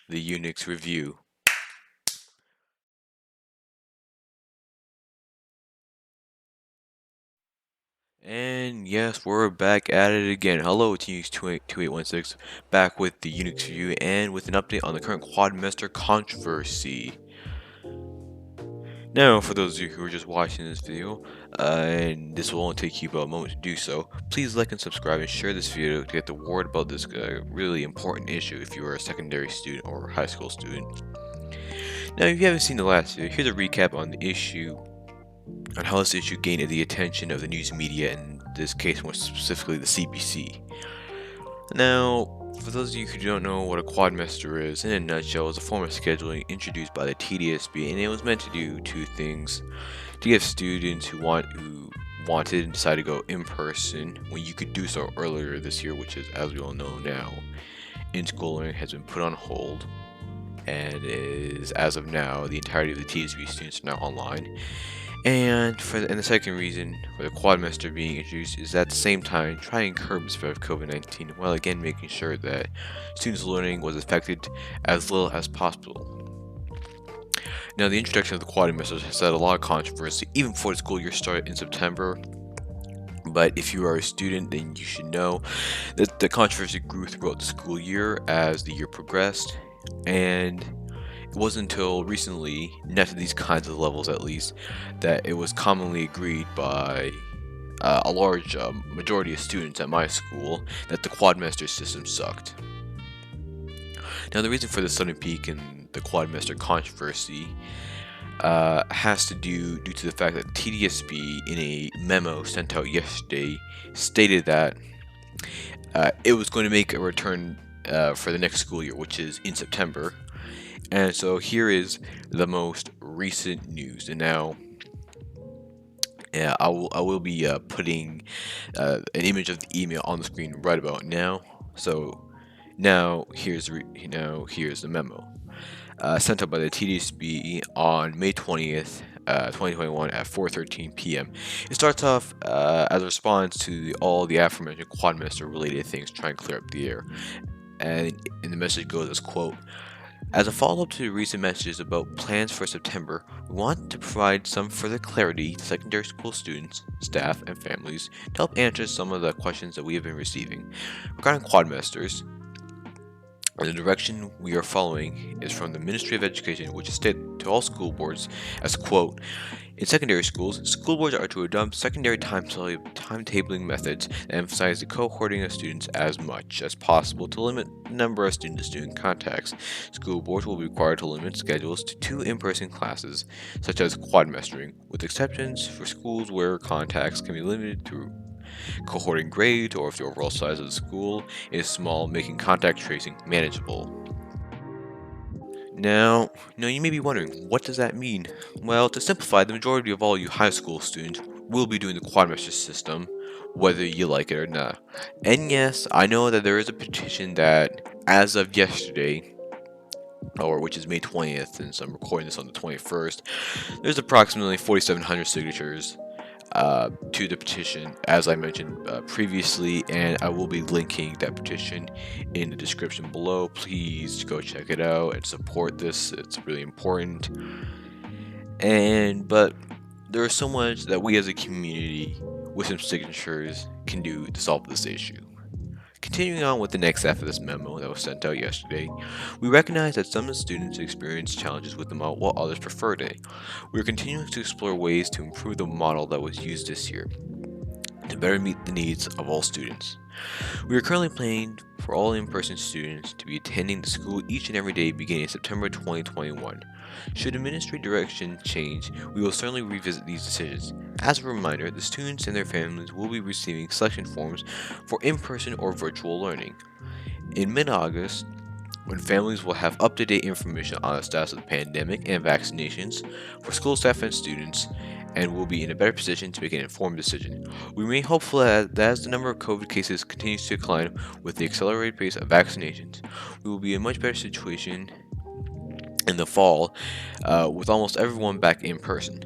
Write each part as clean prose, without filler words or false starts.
the Unix review. And yes, we're back at it again. Hello, Unix 2816, back with the Unix review and with an update on the current Quadmester controversy. Now, for those of you who are just watching this video, and this will only take you about a moment to do so, please like and subscribe and share this video to get the word about this really important issue if you are a secondary student or high school student. Now, if you haven't seen the last video, here's a recap on the issue, on how this issue gained the attention of the news media, in this case more specifically the CBC. Now, for those of you who don't know what a Quadmester is, in a nutshell, it's a form of scheduling introduced by the TDSB, and it was meant to do two things: to give students who wanted and decided to go in person when you could do so earlier this year, which is, as we all know now, in-school learning has been put on hold, and is, as of now, the entirety of the TDSB students are now online. And the second reason for the Quadmester being introduced is at the same time try and curb the spread of COVID-19, while again making sure that students' learning was affected as little as possible. Now, the introduction of the Quadmester has had a lot of controversy even before the school year started in September. But if you are a student, then you should know that the controversy grew throughout the school year as the year progressed, and it wasn't until recently, not to these kinds of levels at least, that it was commonly agreed by a large majority of students at my school that the Quadmester system sucked. Now, the reason for the sudden peak in the Quadmester controversy has to do to the fact that TDSB, in a memo sent out yesterday, stated that it was going to make a return for the next school year, which is in September. And so here is the most recent news. And now, I will be putting an image of the email on the screen right about now. So now here's the memo sent out by the TDSB on May 20th, 2021 at 4:13 p.m. It starts off as a response to all the aforementioned Quadmester related things, trying to clear up the air. And the message goes as, quote, "As a follow-up to recent messages about plans for September, we want to provide some further clarity to secondary school students, staff, and families to help answer some of the questions that we have been receiving. Regarding Quadmesters, the direction we are following is from the Ministry of Education, which is stated to all school boards as, quote, in secondary schools, school boards are to adopt secondary timetabling methods that emphasize the cohorting of students as much as possible to limit the number of student-to-student contacts. School boards will be required to limit schedules to 2 in-person classes, such as quadmestering, with exceptions for schools where contacts can be limited through cohorting grades or if the overall size of the school is small, making contact tracing manageable." Now, you may be wondering, what does that mean? Well, to simplify, the majority of all you high school students will be doing the Quadmester system, whether you like it or not. And yes, I know that there is a petition that, as of yesterday, or which is May 20th, since I'm recording this on the 21st, there's approximately 4,700 signatures to the petition, as I mentioned previously, and I will be linking that petition in the description below. Please go check it out and support this. It's really important. But there is so much that we as a community with some signatures can do to solve this issue. Continuing on with the next half of this memo that was sent out yesterday, we recognize that some of the students experience challenges with the model while others prefer it. We are continuing to explore ways to improve the model that was used this year to better meet the needs of all students. We are currently planning for all in-person students to be attending the school each and every day beginning in September 2021. Should administrative direction change, we will certainly revisit these decisions. As a reminder, the students and their families will be receiving selection forms for in-person or virtual learning. In mid-August, when families will have up-to-date information on the status of the pandemic and vaccinations for school staff and students, and will be in a better position to make an informed decision. We remain hopeful that as the number of COVID cases continues to decline with the accelerated pace of vaccinations, we will be in a much better situation in the fall with almost everyone back in person.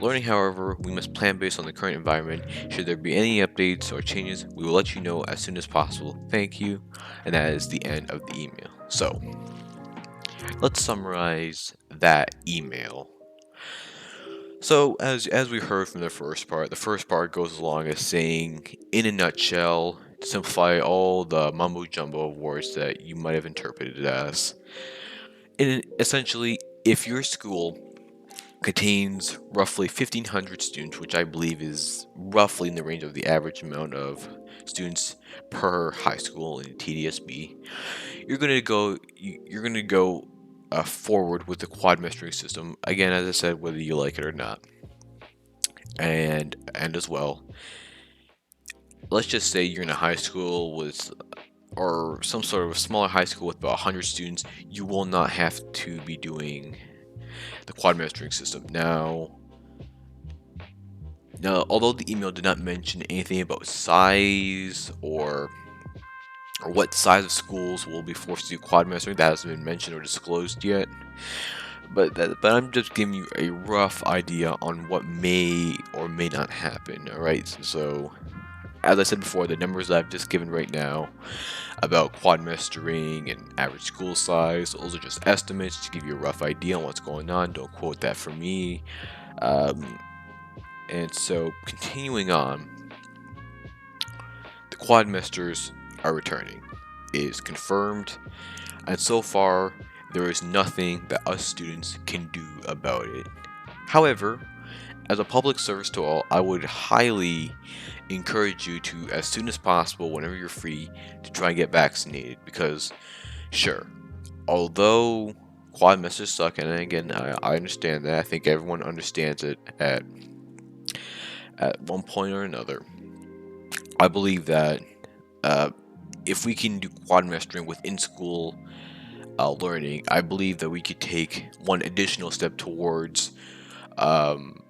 Learning, however, we must plan based on the current environment. Should there be any updates or changes, we will let you know as soon as possible. Thank you. And that is the end of the email. So, Let's summarize that email. So, as we heard from the first part goes along as saying, in a nutshell, to simplify all the mumbo jumbo of words that you might have interpreted it as. Essentially, if your school contains roughly 1,500 students, which I believe is roughly in the range of the average amount of students per high school in TDSB, you're gonna go forward with the quad mestering system again, as I said, whether you like it or not. And as well, let's just say you're in a high school with or some sort of a smaller high school with about 100 students. You will not have to be doing the quad mastering system now, although the email did not mention anything about size or what size of schools will be forced to do quad mastering, that hasn't been mentioned or disclosed yet. But I'm just giving you a rough idea on what may or may not happen. All right, so as I said before, the numbers that I've just given right now about quad mastering and average school size, those are just estimates to give you a rough idea on what's going on. Don't quote that from me. And so, continuing on, the Quadmesters are returning. It is confirmed, and so far, there is nothing that us students can do about it. However, as a public service to all, I would highly encourage you to, as soon as possible, whenever you're free, to try and get vaccinated. Because, sure, although Quadmesters suck, and again, I understand that. I think everyone understands it at one point or another. I believe that uh, if we can do quad mastering within school learning, I believe that we could take one additional step towards um,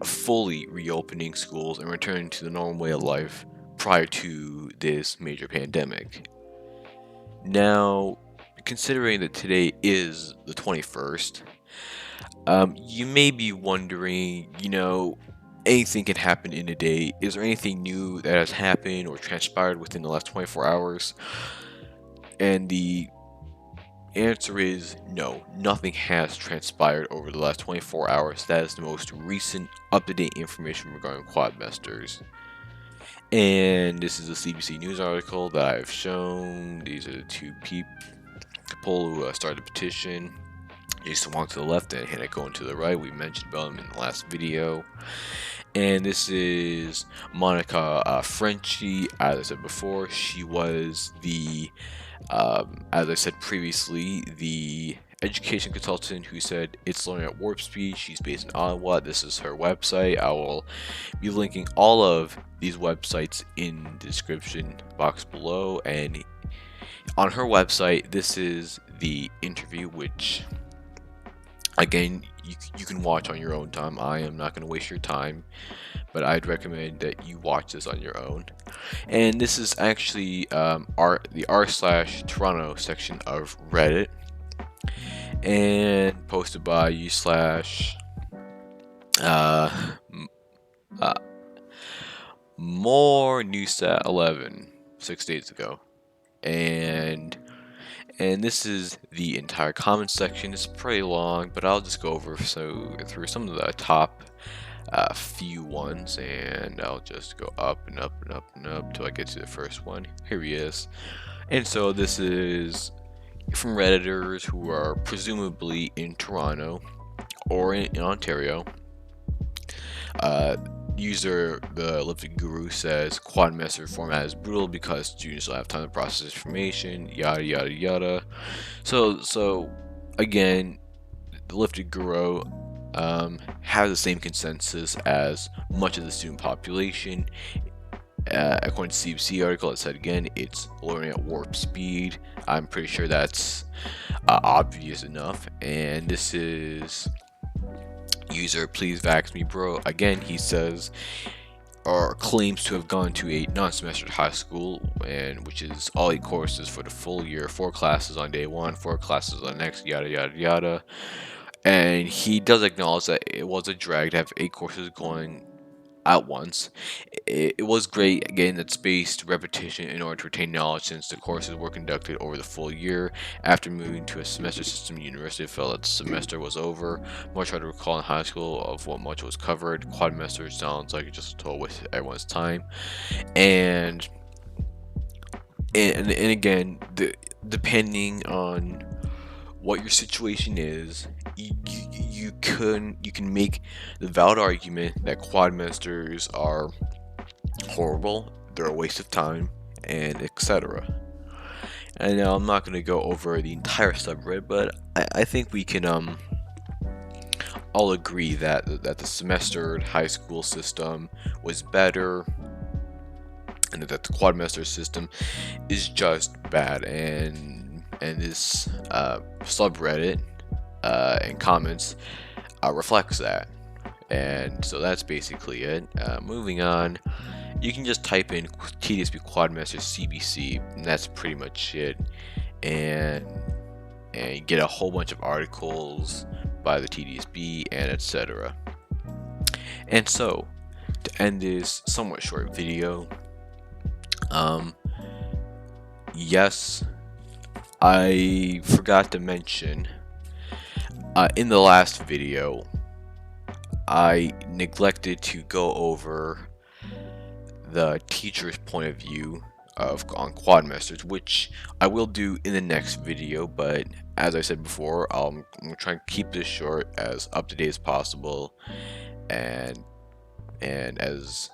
fully reopening schools and returning to the normal way of life prior to this major pandemic. Now, considering that today is the 21st, you may be wondering, anything can happen in a day. Is there anything new that has happened or transpired within the last 24 hours? And the answer is no, nothing has transpired over the last 24 hours. That is the most recent up-to-date information regarding Quadmesters. And this is a CBC News article that I've shown. These are the two people who started the petition. Jason Wong to the left and Hannah Cohen to the right. We mentioned about him in the last video. And this is Monica Frenchie. As I said before, she was as I said previously, the education consultant who said it's learning at warp speed. She's based in Ottawa. This is her website. I will be linking all of these websites in the description box below. And on her website, this is the interview, which again, you can watch on your own time. I am not going to waste your time, but I'd recommend that you watch this on your own. And this is actually the r/Toronto section of Reddit, and posted by u slash more newsat 11 6 days ago. And this is the entire comment section. It's pretty long, but I'll just go over through some of the top few ones, and I'll just go up and up and up and up till I get to the first one. Here he is. And so this is from Redditors who are presumably in Toronto or in Ontario. User the Elliptic Guru says Quadmester format is brutal because students don't have time to process information, yada yada yada. So again, the Elliptic Guru has the same consensus as much of the student population. According to CBC article, it said again it's learning at warp speed. I'm pretty sure that's obvious enough. And this is user please vax me bro. Again, he says or claims to have gone to a non-semestered high school, and which is all 8 courses for the full year, 4 classes on day 1, 4 classes on next, yada yada yada. And he does acknowledge that it was a drag to have 8 courses going at once. it was great getting that spaced repetition in order to retain knowledge, since the courses were conducted over the full year. After moving to a semester system, university felt that the semester was over. Much harder to recall in high school of what much was covered. Quadmester sounds like it's just a total waste of everyone's time. And again, depending on what your situation is, you can make the valid argument that quadmesters are horrible, they're a waste of time, and etc. And now I'm not going to go over the entire subreddit, but I think we can all agree that the semestered high school system was better, and that the quadmester system is just bad. And this subreddit and comments reflects that. And so that's basically it. Moving on, you can just type in TDSB Quadmaster CBC, and that's pretty much it. And you get a whole bunch of articles by the TDSB and etc. And so, to end this somewhat short video, yes, I forgot to mention in the last video, I neglected to go over the teacher's point of view on quadmesters, which I will do in the next video. But as I said before, I'm gonna try and keep this short, as up to date as possible, and as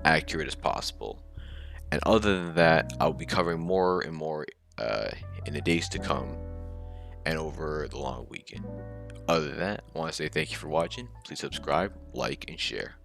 accurate as possible. And other than that, I'll be covering more and more in the days to come and over the long weekend. Other than that, I want to say thank you for watching. Please subscribe, like, and share.